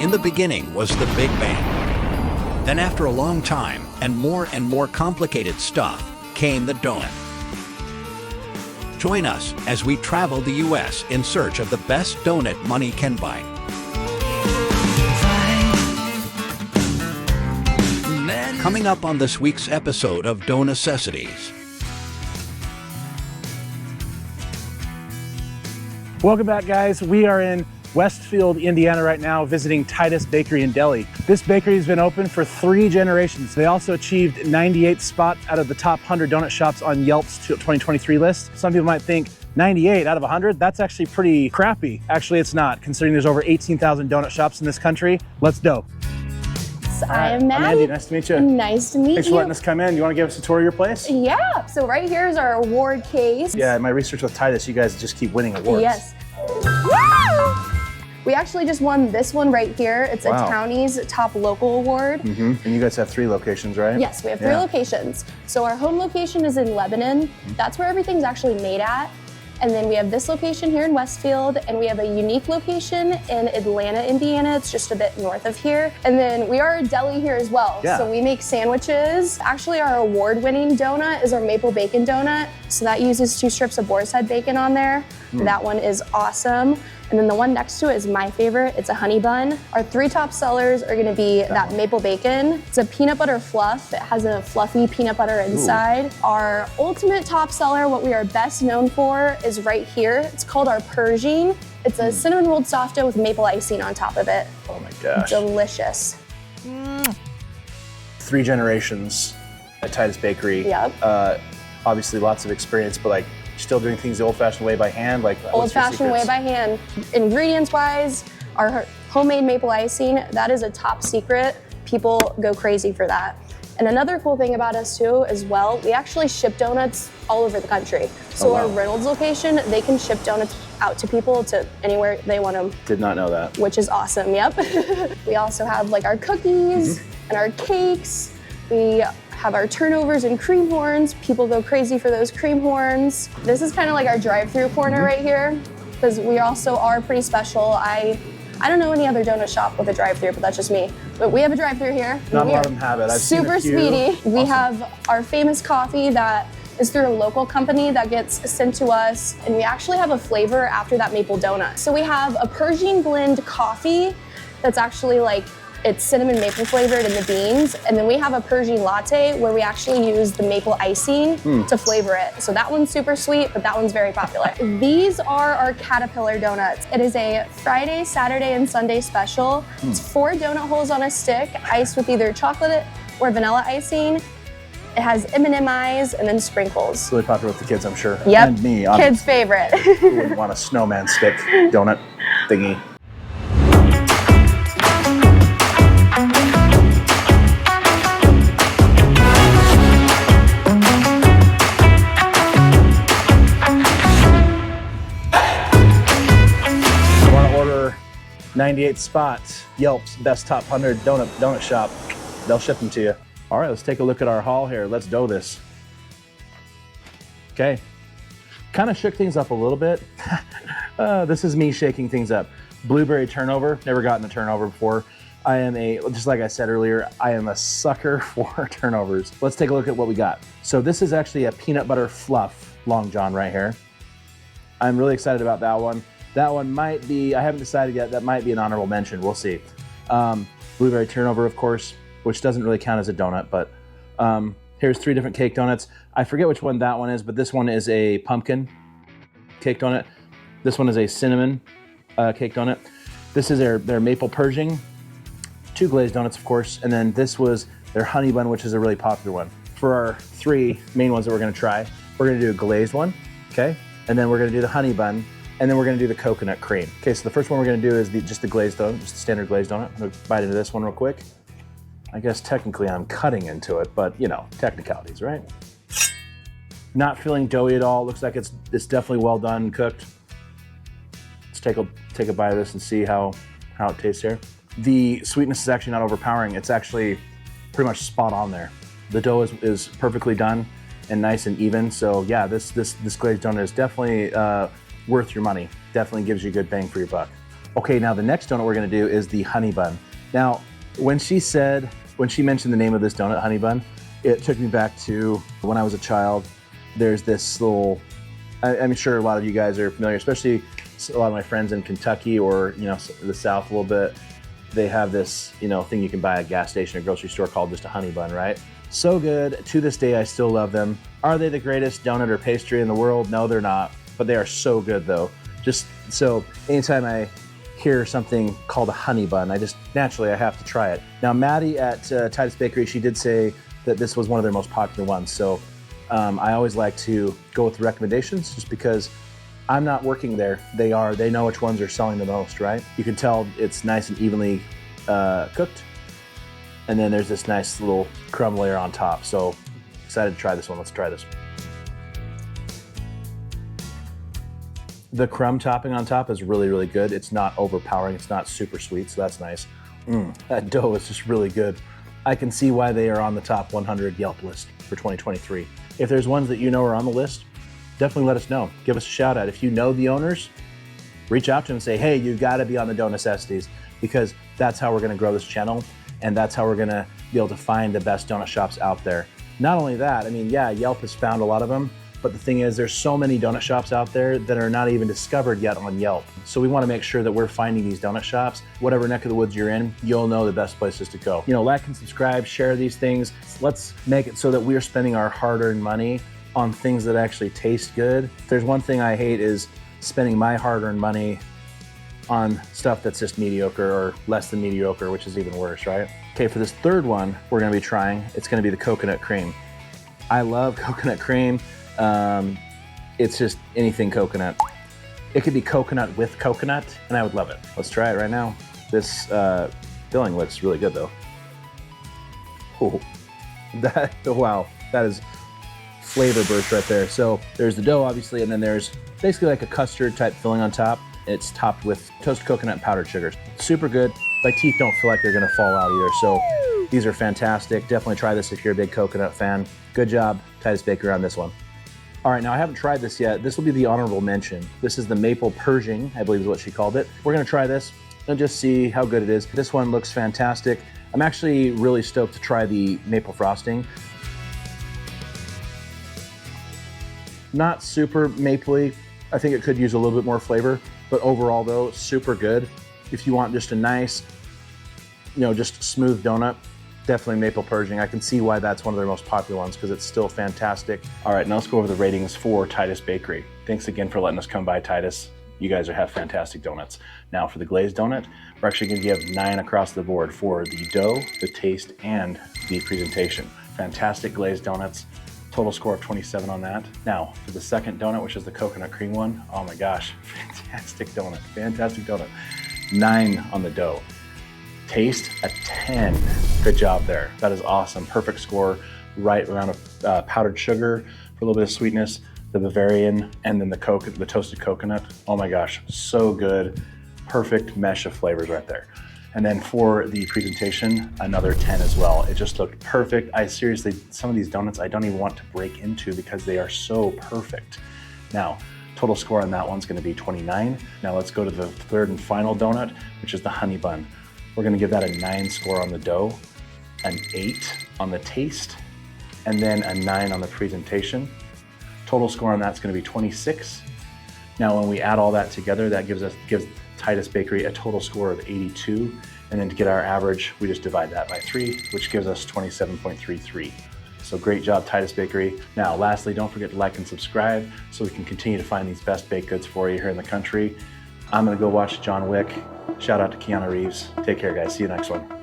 In the beginning was the Big Bang. Then after a long time and more complicated stuff came the donut. Join us as we travel the U.S. in search of the best donut money can buy. Coming up on this week's episode of Dough Necessities. Welcome back, guys. We are in Westfield, Indiana right now, visiting Titus Bakery and Deli. This bakery has been open for 3 generations. They also achieved 98 spots out of the top 100 donut shops on Yelp's 2023 list. Some people might think 98 out of 100, that's actually pretty crappy. Actually, it's not, considering there's over 18,000 donut shops in this country. Let's dough. I am Maddie. I'm Andy. Nice to meet you. Nice to meet you. Thanks for letting us come in. You want to give us a tour of your place? Yeah. So right here is our award case. Yeah, in my research with Titus, you guys just keep winning awards. Yes. Woo! We actually just won this one right here. It's a Townie's Top Local Award. And you guys have 3 locations, right? Yes, we have 3 locations. So our home location is in Lebanon. That's where everything's actually made at. And then we have this location here in Westfield, and we have a unique location in Atlanta, Indiana. It's just a bit north of here. And then we are a deli here as well. Yeah. So we make sandwiches. Actually, our award-winning donut is our maple bacon donut. So that uses 2 strips of boar's head bacon on there. That one is awesome. And then the one next to it is my favorite. It's a honey bun. Our 3 top sellers are gonna be that maple bacon. It's a peanut butter fluff. It has a fluffy peanut butter inside. Our ultimate top seller, what we are best known for, is right here. It's called our Pershing. It's a cinnamon rolled soft dough with maple icing on top of it. Oh my gosh. Delicious. 3 generations at Titus Bakery. Yep. Obviously lots of experience, but like still doing things the old-fashioned way by hand? Like old-fashioned way by hand. Ingredients-wise, our homemade maple icing, that is a top secret. People go crazy for that. And another cool thing about us too, as well, we actually ship donuts all over the country. So our Reynolds location, they can ship donuts out to people to anywhere they want them. Did not know that. Which is awesome, yep. We also have like our cookies and our cakes. We have our turnovers and cream horns. People go crazy for those cream horns. This is kind of like our drive-through corner right here, because we also are pretty special. I don't know any other donut shop with a drive-through, but that's just me. But we have a drive-through here. Not a lot of them have it. I've seen super a few. speedy. Awesome. We have our famous coffee that is through a local company that gets sent to us, and we actually have a flavor after that maple donut. So we have a Persian blend coffee that's actually like, it's cinnamon maple flavored in the beans. And then we have a Persian latte where we actually use the maple icing to flavor it. So that one's super sweet, but that one's very popular. These are our Caterpillar donuts. It is a Friday, Saturday, and Sunday special. It's 4 donut holes on a stick, iced with either chocolate or vanilla icing. It has M&M eyes and then sprinkles. It's really popular with the kids, I'm sure. Yep, And me. kids' favorite. Who wouldn't want a snowman stick donut thingy? I want to order 98 spots, Yelp's best top 100 donut shop. They'll ship them to you. All right, let's take a look at our haul here. Let's dough this. Okay, kind of shook things up a little bit. This is me shaking things up. Blueberry turnover, never gotten a turnover before. Just like I said earlier, I am a sucker for turnovers. Let's take a look at what we got. So this is actually a peanut butter fluff Long John right here. I'm really excited about that one. That one might be, I haven't decided yet, that might be an honorable mention, we'll see. Blueberry turnover, of course, which doesn't really count as a donut, but here's 3 different cake donuts. I forget which one that one is, but this one is a pumpkin cake donut. This one is a cinnamon cake donut. This is their maple Pershing. 2 glazed donuts, of course, and then this was their honey bun, which is a really popular one. For our 3 main ones that we're gonna try, we're gonna do a glazed one, okay? And then we're gonna do the honey bun, and then we're gonna do the coconut cream. Okay, so the first one we're gonna do is just the glazed donut, just the standard glazed donut. I'm gonna bite into this one real quick. I guess technically I'm cutting into it, but you know, technicalities, right? Not feeling doughy at all. Looks like it's definitely well done, cooked. Let's take a bite of this and see how it tastes here. The sweetness is actually not overpowering. It's actually pretty much spot on there. The dough is perfectly done and nice and even. So yeah, this glazed donut is definitely worth your money. Definitely gives you a good bang for your buck. Okay, now the next donut we're gonna do is the honey bun. Now, when she mentioned the name of this donut, honey bun, it took me back to when I was a child. There's this little, I'm sure a lot of you guys are familiar, especially a lot of my friends in Kentucky or, you know, the South a little bit. They have this, you know, thing you can buy at a gas station or grocery store called just a honey bun, right? So good. To this day, I still love them. Are they the greatest donut or pastry in the world? No, they're not, but they are so good though. Just so anytime I hear something called a honey bun, I have to try it. Now, Maddie at Titus Bakery, she did say that this was one of their most popular ones. So I always like to go with the recommendations just because I'm not working there. They know which ones are selling the most, right? You can tell it's nice and evenly cooked. And then there's this nice little crumb layer on top. So excited to try this one. Let's try this. The crumb topping on top is really, really good. It's not overpowering. It's not super sweet, so that's nice. That dough is just really good. I can see why they are on the top 100 Yelp list for 2023. If there's ones that you know are on the list, definitely let us know. Give us a shout out. If you know the owners, reach out to them and say, hey, you gotta be on the Dough Necessities, because that's how we're gonna grow this channel, and that's how we're gonna be able to find the best donut shops out there. Not only that, I mean, yeah, Yelp has found a lot of them, but the thing is, there's so many donut shops out there that are not even discovered yet on Yelp. So we want to make sure that we're finding these donut shops. Whatever neck of the woods you're in, you'll know the best places to go. You know, like and subscribe, share these things. Let's make it so that we're spending our hard-earned money on things that actually taste good. If there's one thing I hate is spending my hard-earned money on stuff that's just mediocre or less than mediocre, which is even worse, right? Okay, for this third one we're gonna be trying, it's gonna be the coconut cream. I love coconut cream. It's just anything coconut. It could be coconut with coconut, and I would love it. Let's try it right now. This filling looks really good though. Oh, wow, that is flavor burst right there. So there's the dough, obviously, and then there's basically like a custard type filling on top. It's topped with toasted coconut and powdered sugars. Super good. My teeth don't feel like they're gonna fall out either. So these are fantastic. Definitely try this if you're a big coconut fan. Good job, Titus Bakery, on this one. All right, now I haven't tried this yet. This will be the honorable mention. This is the maple Pershing, I believe is what she called it. We're gonna try this and just see how good it is. This one looks fantastic. I'm actually really stoked to try the maple frosting. Not super mapley. I think it could use a little bit more flavor, but overall though, super good. If you want just a nice, you know, just smooth donut, definitely maple Pershing. I can see why that's one of their most popular ones because it's still fantastic. All right, now let's go over the ratings for Titus Bakery. Thanks again for letting us come by, Titus. You guys have fantastic donuts. Now for the glazed donut, we're actually gonna give 9 across the board for the dough, the taste, and the presentation. Fantastic glazed donuts. Total score of 27 on that. Now for the second donut, which is the coconut cream one, oh my gosh, fantastic donut, fantastic donut. 9 on the dough. Taste, a 10. Good job there. That is awesome. Perfect score. Right around powdered sugar for a little bit of sweetness, the Bavarian, and then the toasted coconut. Oh my gosh, so good. Perfect mesh of flavors right there. And then for the presentation, another 10 as well. It just looked perfect. I seriously, some of these donuts I don't even want to break into because they are so perfect. Now, total score on that one's gonna be 29. Now let's go to the third and final donut, which is the honey bun. We're gonna give that a 9 score on the dough, an 8 on the taste, and then a 9 on the presentation. Total score on that's gonna be 26. Now when we add all that together, that gives Titus Bakery a total score of 82. And then to get our average, we just divide that by 3, which gives us 27.33. So great job, Titus Bakery. Now, lastly, don't forget to like and subscribe so we can continue to find these best baked goods for you here in the country. I'm gonna go watch John Wick. Shout out to Keanu Reeves. Take care, guys. See you next one.